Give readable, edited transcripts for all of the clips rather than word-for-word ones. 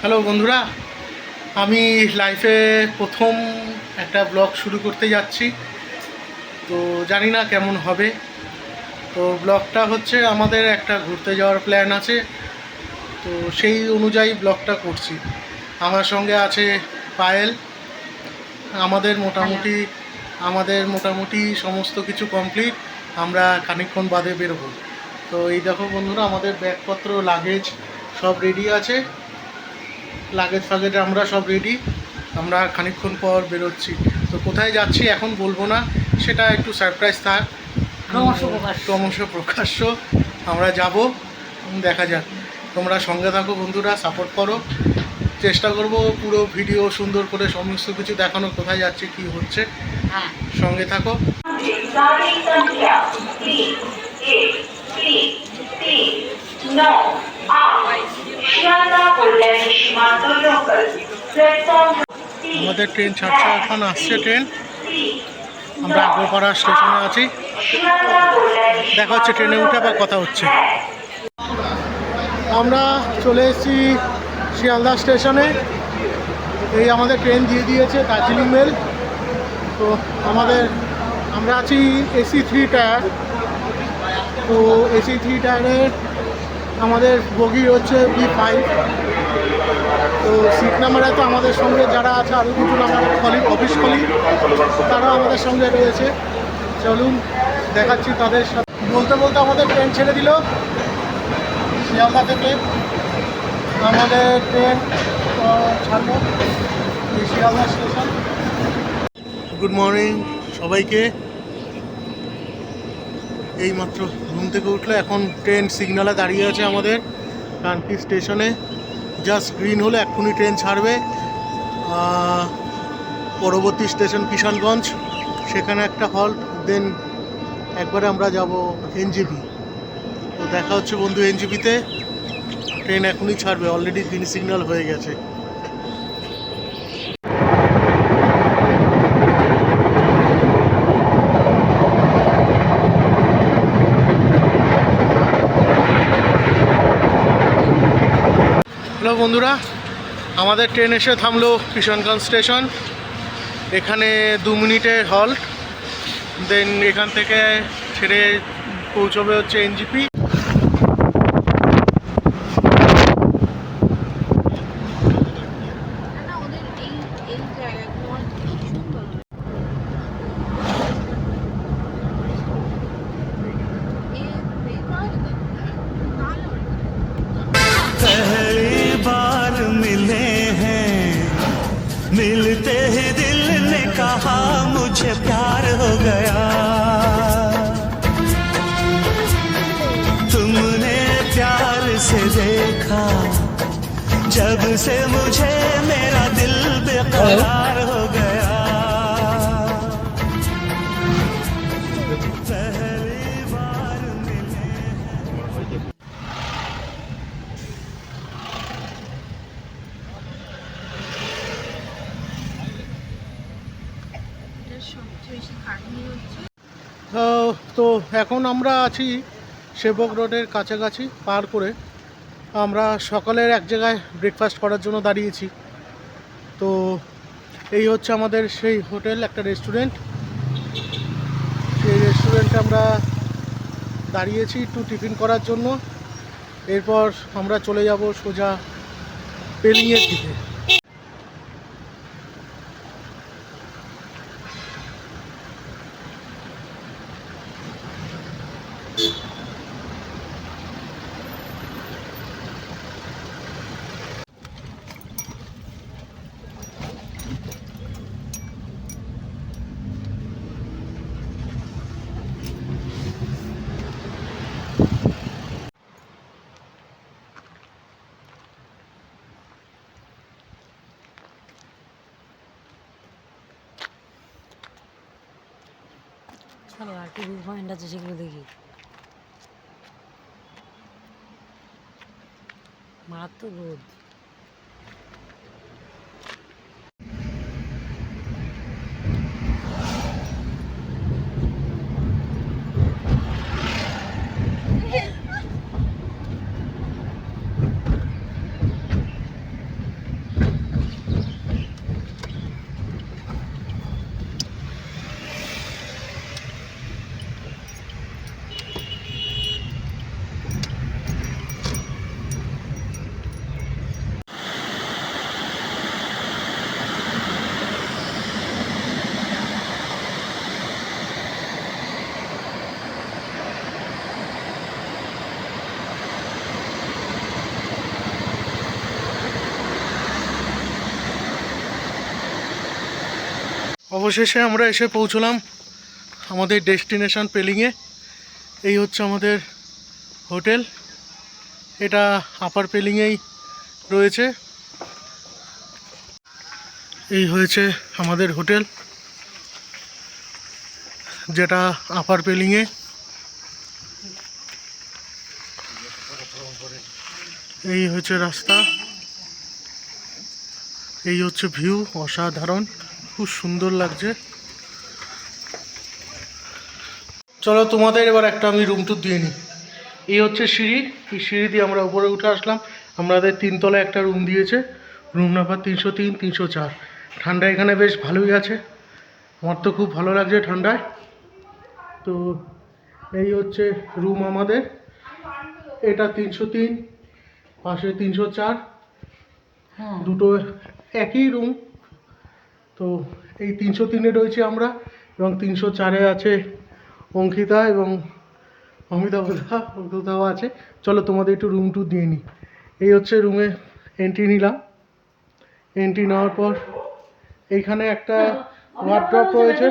Hello বন্ধুরা, আমি লাইফে প্রথম একটা ব্লগ শুরু করতে যাচ্ছি। তো জানি না কেমন হবে। তো ব্লগটা হচ্ছে আমাদের একটা ঘুরতে যাওয়ার প্ল্যান আছে, তো সেই অনুযায়ী ব্লগটা করছি। আমার সঙ্গে আছে পায়েল। আমাদের মোটামুটি সমস্ত কিছু কমপ্লিট। আমরা খানিকক্ষণ বাদে বেরোবো। তো এই দেখো বন্ধুরা, আমাদের ব্যাগপত্র লাগেজ সব রেডি আছে। লাগেজ ফাগেজ আমরা সব রেডি। আমরা খানিকক্ষণ পর বেরোচ্ছি। তো কোথায় যাচ্ছি এখন বলবো না, সেটা একটু সারপ্রাইজ থাক, ক্রমশ প্রকাশ্য আমরা যাব। দেখা যাক, তোমরা সঙ্গে থাকো বন্ধুরা, সাপোর্ট করো। চেষ্টা করব পুরো ভিডিও সুন্দর করে সমস্ত কিছু দেখানো, কোথায় যাচ্ছে কি হচ্ছে। সঙ্গে থাকো। আমাদের ট্রেন ছাড়ছে, এখন আসছে ট্রেন। আমরা আগরপাড়া স্টেশনে আছি। দেখা হচ্ছে ট্রেনে উঠে আবার কথা হচ্ছে। আমরা চলে এসেছি শিয়ালদা স্টেশনে। এই আমাদের ট্রেন দিয়ে দিয়েছে দার্জিলিং মেল। তো আমরা আছি এসি 3 টায়ার। তো এসি 3 টায়ারের আমাদের বগি হচ্ছে B5। তো সিট নাম্বারে তো আমাদের সঙ্গে যারা আছে আরও কিছু আমার কলিগ, অফিস কলিগ, তারাও আমাদের সঙ্গে রয়েছে। চলুন দেখাচ্ছি তাদের সাথে। বলতে বলতে আমাদের ট্রেন ছেড়ে দিল শিয়ালদা থেকে। আমাদের ট্রেন ছাড়লো এই শিয়ালদা স্টেশন। গুড মর্নিং সবাইকে। এইমাত্র ঘুম থেকে উঠলো। এখন ট্রেন সিগনালে দাঁড়িয়ে আছে আমাদের কানকি স্টেশনে। জাস্ট গ্রিন হলে এক্ষুনি ট্রেন ছাড়বে। পরবর্তী স্টেশন কিষানগঞ্জ, সেখানে একটা হল্ট, দেন একবারে আমরা যাব এনজেপি। তো দেখা হচ্ছে বন্ধু এনজেপিতে। ট্রেন এখনই ছাড়বে, অলরেডি গ্রিন সিগন্যাল হয়ে গেছে। হ্যালো বন্ধুরা, আমাদের ট্রেন এসে থামলো কিষানগঞ্জ স্টেশন। এখানে 2 মিনিটের হল্ট, দেন এখান থেকে ছেড়ে পৌঁছবে হচ্ছে এনজেপি। मिलते ही दिल ने कहा मुझे प्यार हो गया। तुमने प्यार से देखा जब से मुझे मेरा दिल बेकरार हो गया। पहली बार मिले তো এখন আমরা আছি সেবক রোডের কাছাকাছি পার করে। আমরা সকালের এক জায়গায় ব্রেকফাস্ট করার জন্য দাঁড়িয়েছি। তো এই হচ্ছে আমাদের সেই হোটেল, একটা রেস্টুরেন্ট। সেই রেস্টুরেন্টে আমরা দাঁড়িয়েছি একটু টিফিন করার জন্য। এরপর আমরা চলে যাব সোজা পেলিংয়ের দিকে। চলো আর কি ভিউ পয়েন্ট আছে সেগুলো দেখি। মারাত্মক রোদ। অবশেষে আমরা এসে পৌঁছলাম আমাদের ডেস্টিনেশন পেলিংয়ে। এই হচ্ছে আমাদের হোটেল, এটা আপার পেলিংয়েই রয়েছে। এই হয়েছে আমাদের হোটেল, যেটা আপার পেলিংয়ে। এই হচ্ছে রাস্তা, এই হচ্ছে ভিউ, অসাধারণ, খুব সুন্দর লাগছে। চলো তোমাদের এবার একটা আমি রুম ট্যুর দিয়ে নিই। এই হচ্ছে সিঁড়ি, এই সিঁড়ি দিয়ে আমরা উপরে উঠে আসলাম। আমাদের 3 তলায় একটা রুম দিয়েছে, রুম নাম্বার 303, 304। ঠান্ডা এখানে বেশ ভালোই আছে, আমার তো খুব ভালো লাগছে ঠান্ডায়। তো এই হচ্ছে রুম আমাদের, এটা 303, পাশে 304, দুটো একই রুম। তো এই 303-এ রয়েছি আমরা, এবং 304-এ আছে অঙ্কিতা এবং অমিতাভদাও আছে। চলো তোমাদের একটু রুম ট্যুর দিয়ে নিই। এই হচ্ছে রুমে এন্ট্রি নিলাম। এন্ট্রি নেওয়ার পর এইখানে একটা ওয়ার্ড্রপ রয়েছে,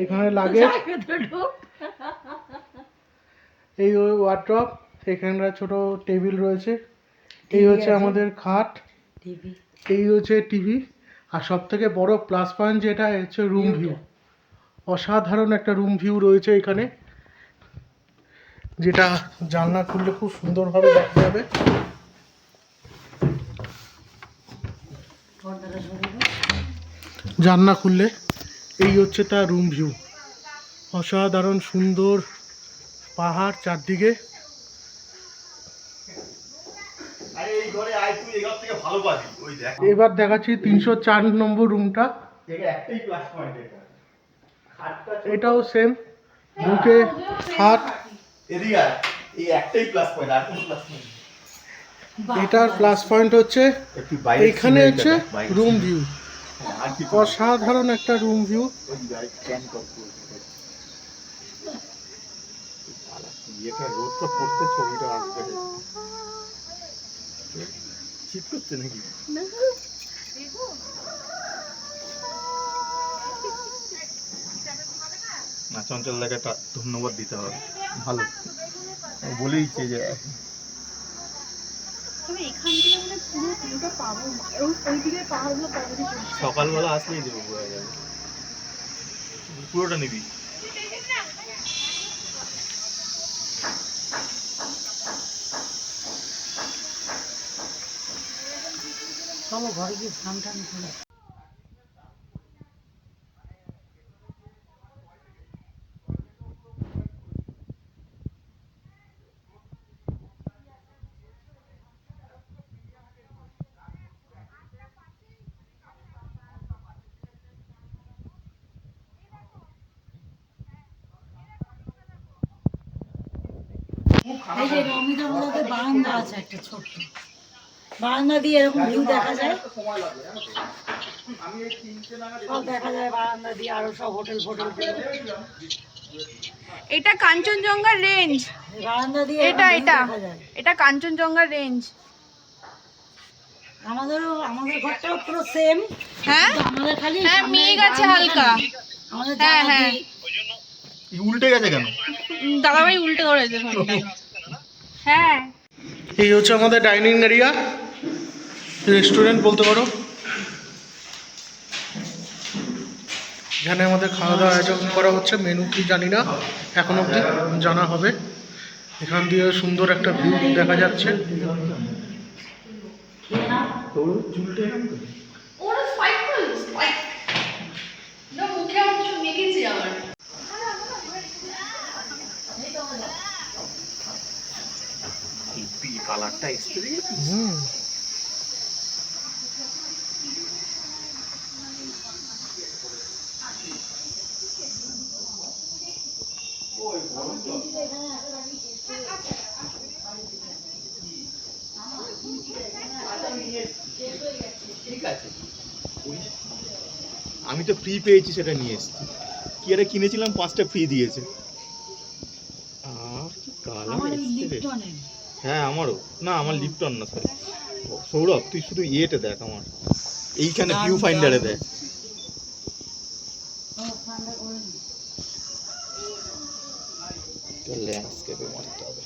এখানে লাগেজ, এই ওয়ার্ড্রপ, এখানে ছোট টেবিল রয়েছে, এই হচ্ছে আমাদের খাট, এই হচ্ছে টিভি। আর সব থেকে বড় প্লাস পয়েন্ট যেটা হচ্ছে রুম ভিউ, অসাধারণ একটা রুম ভিউ রয়েছে এখানে, যেটা জানলা খুললে খুব সুন্দরভাবে দেখা যাবে। জানলা খুললে এই হচ্ছে তার রুম ভিউ, অসাধারণ সুন্দর পাহাড় চারদিকে। এবার দেখাচ্ছি 304 নম্বর রুমটা, এটাও সেম, বুকে খাট, এটার প্লাস পয়েন্ট হচ্ছে এইখানে হচ্ছে রুম ভিউ, অসাধারণ একটা রুম ভিউ। না, চঞ্চল দাকে ধন্যবাদ দিতে হবে, ভালো বলেইছে যে সকালবেলা আসলেই দেবো, বোঝা যাবে, পুরোটা নিবি। চলো ঘরে গিয়ে স্নান টান করে। এই যে অমিতাভদাতে বারান্দা আছে একটা ছোট্ট, বারান্দা দিয়ে এরকম ভিউ দেখা যায়, সব দেখা যায় বারান্দা দিয়ে, আরো সব হোটেল ফোটেল। এটা কাঞ্চনজঙ্ঘা রেঞ্জ, বারান্দা দিয়ে এটা দেখা যায়। এটা কাঞ্চনজঙ্ঘা রেঞ্জ। আমাদের ঘরটাও পুরো সেম, হ্যাঁ আমাদের খালি হ্যাঁ মেঘ আছে হালকা। আমাদের হ্যাঁ হ্যাঁ উল্টে গেছে কেন? দাদাভাই উল্টে ধরেছে ফোনটা। হ্যাঁ এই হচ্ছে আমাদের ডাইনিং এরিয়া, রেস্টুরেন্ট বলতে পারো, এখানে আমাদের খাওয়া দাওয়া আয়োজন করা হচ্ছে। মেনু কি জানি না, এখন অবধি জানা হবে। এখান দিয়ে সুন্দর একটা ভিউ দেখা যাচ্ছে। কালারটা এক্সপেরিয়েন্স। ঠিক আছে, আমি তো ফ্রি পেয়েছি, সেটা নিয়ে এসেছি। কি একটা কিনেছিলাম, 5টা ফ্রি দিয়েছে। হ্যাঁ আমারও, না আমার লিপটন না, সরি সৌরভ, তুই শুধু ইয়েতে দেখ, আমার এইখানে ভিউ ফাইন্ডারে দেখ, ল্যান্ডস্কেপে মারতে হবে।